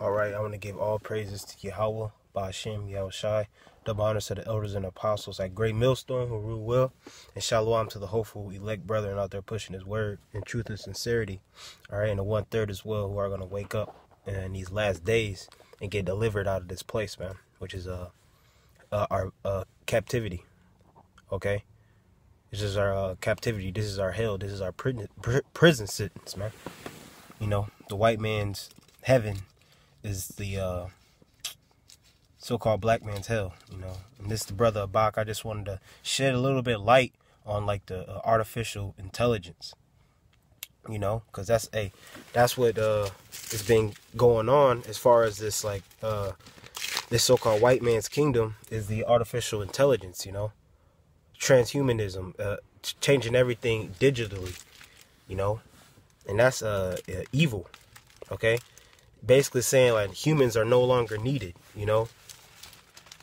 Alright, I want to give all praises to Yahweh, Ba'ashem, Yahushai, double honors to the elders and apostles at Great Millstone who rule well, and shalom to the hopeful elect brethren out there pushing his word in truth and sincerity. Alright, and the 1/3 as well who are going to wake up in these last days and get delivered out of this place, man, which is our captivity. Okay? This is our captivity. This is our hell. This is our prison sentence, man. You know, the white man's heaven is the so-called black man's hell, you know. And this is the brother Abak. I just wanted to shed a little bit light on like the artificial intelligence, you know, because that's what has been going on as far as this like this so-called white man's kingdom is the artificial intelligence, you know, transhumanism, changing everything digitally, you know, and that's evil, okay. Basically saying like humans are no longer needed, you know.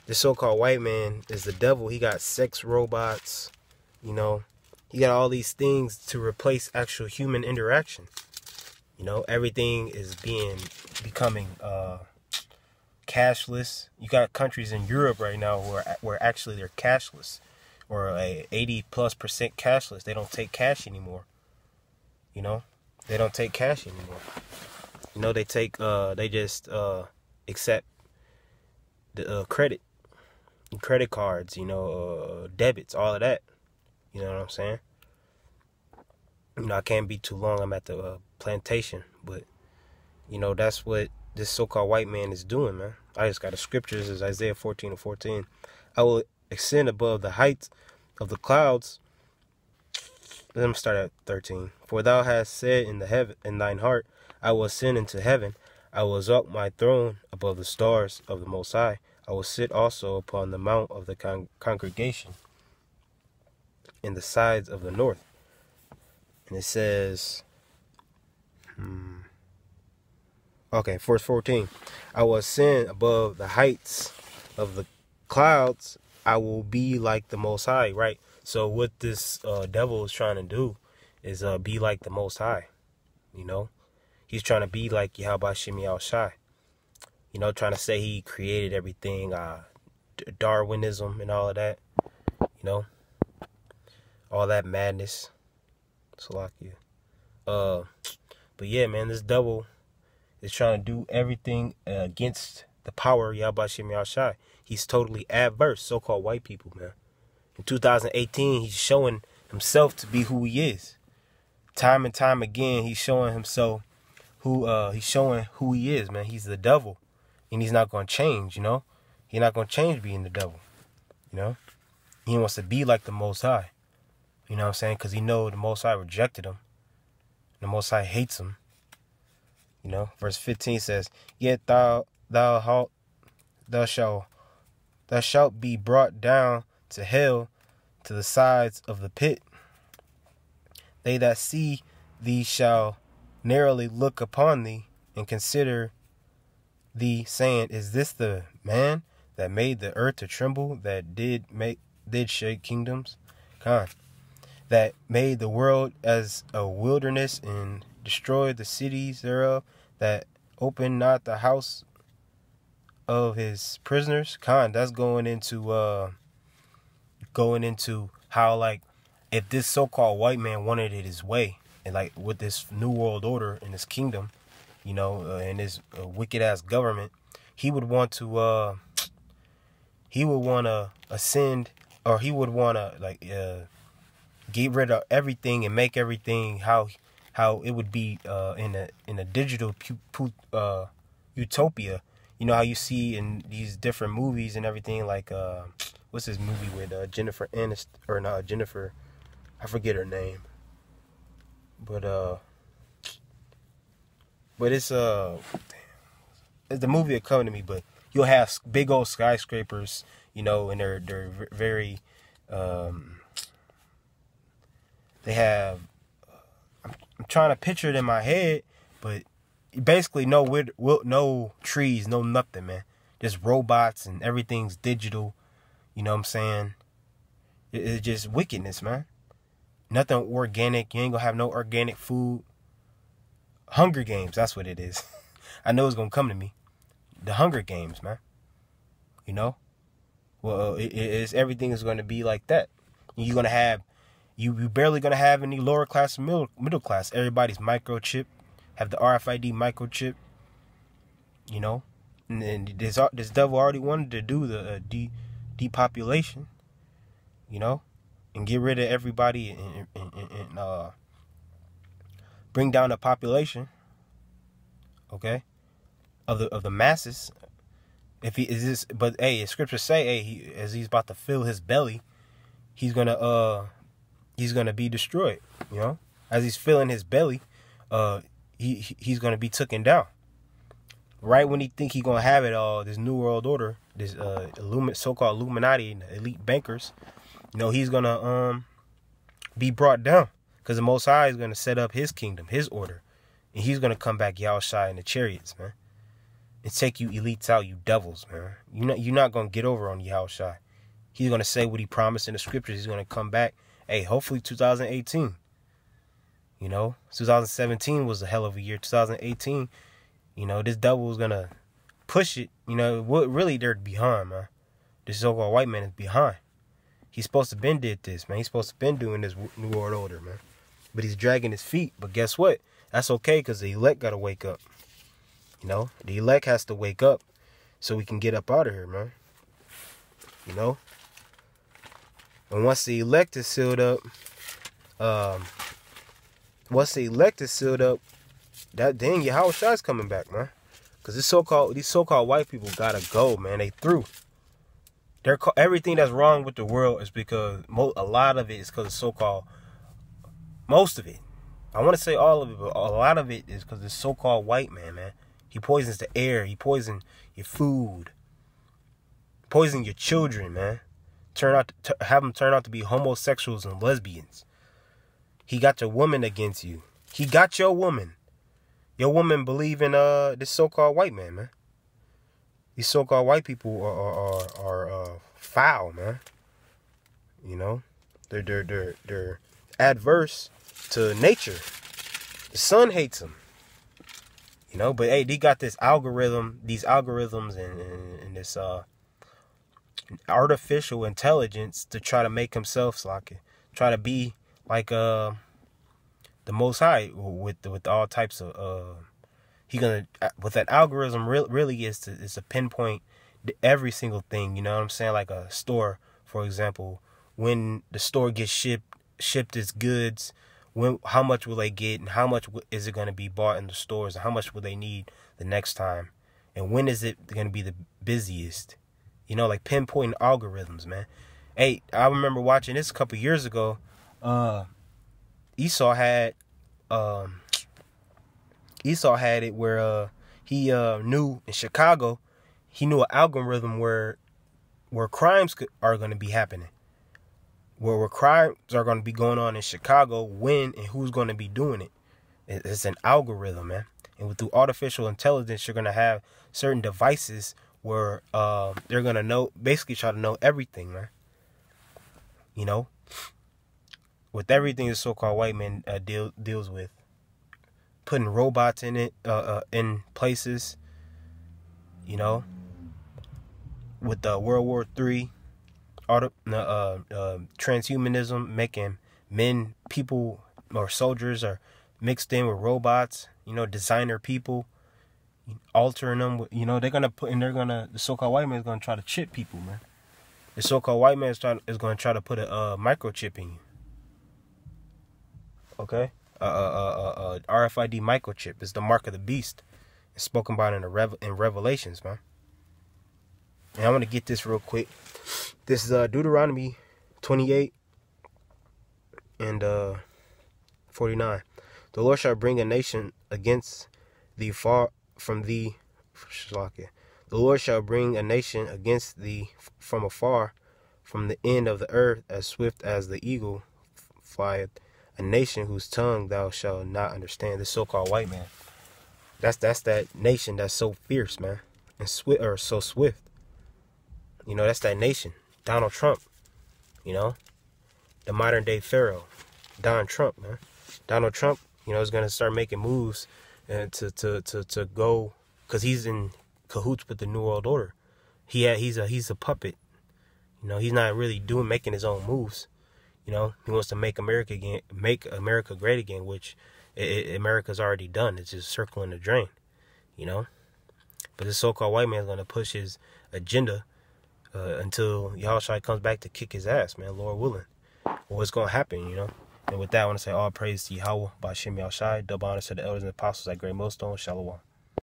This so-called white man is the devil. He got sex robots, you know. He got all these things to replace actual human interaction. You know, everything is becoming cashless. You got countries in Europe right now where actually they're cashless, or a 80+% cashless. They don't take cash anymore. You know, they don't take cash anymore. You know, they just accept the credit cards, you know, debits, all of that. You know what I'm saying? You know, I can't be too long. I'm at the plantation, but you know, that's what this so-called white man is doing, man. I just got the scriptures, is Isaiah 14:14. I will ascend above the heights of the clouds. Let me start at 13. For thou hast said in thine heart, I will ascend into heaven. I will exalt my throne above the stars of the Most High. I will sit also upon the mount of the congregation in the sides of the north. And it says, okay, verse 14. I will ascend above the heights of the clouds. I will be like the Most High, right? So what this devil is trying to do is be like the Most High, you know. He's trying to be like Yahweh Shemi Al-Shai. You know, trying to say he created everything, Darwinism and all of that. You know, all that madness. Salakia. But yeah, man, this devil is trying to do everything against the power of Yahweh Shemi Al-Shai. He's totally adverse, so-called white people, man. In 2018, he's showing himself to be who he is. Time and time again, he's showing himself he's showing who he is, man. He's the devil, and he's not going to change, you know. He's not going to change being the devil, you know. He wants to be like the Most High, you know what I'm saying? Because he knows the Most High rejected him. The Most High hates him, you know. Verse 15 says, yet thou shalt be brought down to hell, to the sides of the pit. They that see thee shall narrowly look upon thee and consider thee, saying, is this the man that made the earth to tremble, that did shake kingdoms? That made the world as a wilderness and destroyed the cities thereof, that opened not the house of his prisoners. That's going into how, like, if this so-called white man wanted it his way, and like with this new world order in his kingdom, you know, and his wicked ass government, he would want to ascend, or he would want to like get rid of everything and make everything how it would be in a digital utopia. You know how you see in these different movies and everything, like what's this movie with Jennifer Aniston, or not Jennifer, I forget her name. But it's the movie that come to me. But you'll have big old skyscrapers, you know, and they're very they have. I'm trying to picture it in my head, but basically no trees, no nothing, man. Just robots and everything's digital. You know what I'm saying? It's just wickedness, man. Nothing organic. You ain't gonna have no organic food. Hunger Games, that's what it is. I know it's gonna come to me. the Hunger Games, man. You know? Well, everything is going to be like that. You're going to have, you barely going to have any lower class and middle class. Everybody's microchip, have the RFID microchip, you know? And this devil already wanted to do the depopulation, you know? And get rid of everybody and bring down the population, okay, of the masses. If he is this, but hey, scriptures say, hey, as he's about to fill his belly, he's gonna be destroyed. You know, as he's filling his belly, he's gonna be taken down. Right when he think he gonna have it all, this new world order, this so-called Illuminati and elite bankers, you know, he's gonna be brought down, because the Most High is gonna set up his kingdom, his order, and he's gonna come back Yahushua in the chariots, man. And take you elites out, you devils, man. You're not going to get over on Yahushua. He's going to say what he promised in the scriptures. He's going to come back. Hey, hopefully 2018. You know, 2017 was a hell of a year. 2018, you know, this devil was going to push it. You know, what really they're behind, man. This so-called white man is behind. He's supposed to been did this, man. He's supposed to been doing this new world order, man. But he's dragging his feet. But guess what? That's okay, because the elect got to wake up. You know, the elect has to wake up so we can get up out of here, man. You know? And once the elect is sealed up, that then Yahushua's coming back, man. Because these so-called white people gotta go, man. They through. Everything that's wrong with the world is because a lot of it is because of so-called, most of it. I want to say all of it, but a lot of it is because the so-called white man, man. He poisons the air. He poisons your food. Poison your children, man. Have them turn out to be homosexuals and lesbians. He got your woman against you. He got your woman. Your woman believe in this so-called white man, man. These so-called white people are foul, man. You know, they're adverse to nature. The sun hates them. You know, but hey, they got these algorithms and this artificial intelligence to try to make himself try to be like the Most High with all types of with that algorithm really is to pinpoint every single thing. You know what I'm saying? Like a store, for example, when the store gets shipped its goods. How much will they get, and how much is it going to be bought in the stores, and how much will they need the next time, and when is it going to be the busiest? You know, like pinpointing algorithms, man. Hey, I remember watching this a couple years ago. Esau had it where he knew in Chicago, he knew an algorithm where crimes are going to be happening. Where crimes are going to be going on in Chicago, when and who's going to be doing it. It's an algorithm, man. And through artificial intelligence, you're going to have certain devices where they're going to basically try to know everything, man. You know? With everything the so-called white man deals with. Putting robots in it, in places. You know? With World War III. Transhumanism, making people or soldiers are mixed in with robots, you know, designer people, altering them, you know, the so-called white man is going to try to chip people, man. The so-called white man is going to try to put a microchip in you. Okay? RFID microchip is the mark of the beast. It's spoken about in Revelations, man. And I want to get this real quick. This is Deuteronomy 28 and 49. The Lord shall bring a nation against thee far from thee. The Lord shall bring a nation against thee from afar, from the end of the earth, as swift as the eagle flieth. A nation whose tongue thou shalt not understand. This so-called white man. That's that nation that's so fierce, man, and so swift. You know, that's that nation. Donald Trump, you know, the modern day Pharaoh, Donald Trump, man. Donald Trump, you know, is going to start making moves to go, because he's in cahoots with the New World Order. He's a puppet. You know, he's not really making his own moves. You know, he wants to make America great again, which America's already done. It's just circling the drain. You know, but this so-called white man is gonna push his agenda until Yahushua comes back to kick his ass, man. Lord willing, what's gonna happen? You know. And with that, I want to say all praise to Yahweh, Ba'ashem Yahushua, double honors to the elders and apostles at Great Millstone. Shalom.